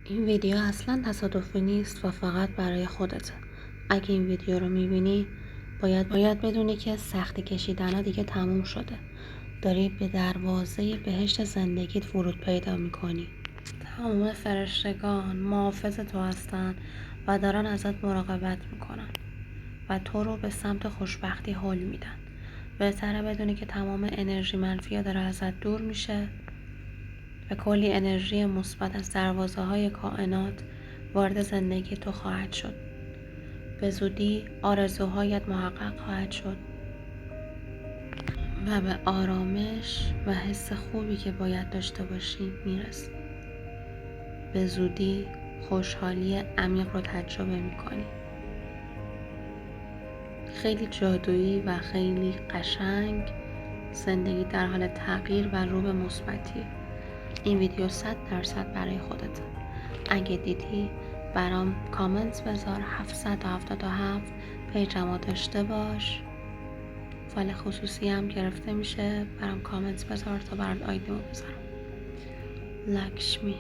این ویدیو اصلا تصادفی نیست و فقط برای خودته. اگه این ویدیو رو میبینی باید بدونی که سختی کشیدن دیگه تموم شده. داری به دروازه بهشت زندگیت ورود پیدا میکنی. تمام فرشتگان محافظ تو هستن و دارن ازت مراقبت میکنن و تو رو به سمت خوشبختی هل میدن. بهتره بدونی که تمام انرژی منفی داره ازت دور میشه و کلی انرژی مثبت از دروازه های کائنات وارد زندگی تو خواهد شد. به زودی آرزوهایت محقق خواهد شد و به آرامش و حس خوبی که باید داشته باشی میرسی. به زودی خوشحالی عمیق رو تجربه میکنی. خیلی جادویی و خیلی قشنگ. زندگی در حال تغییر و رو به مثبتیه. این ویدیو 100% برای خودته. اگه دیدی برام کامنت بذار. 777 پیجمو داشته باش. فایل خصوصی هم گرفته میشه. برام کامنت بذار تا برات آیدیمو بذارم. لکشمی.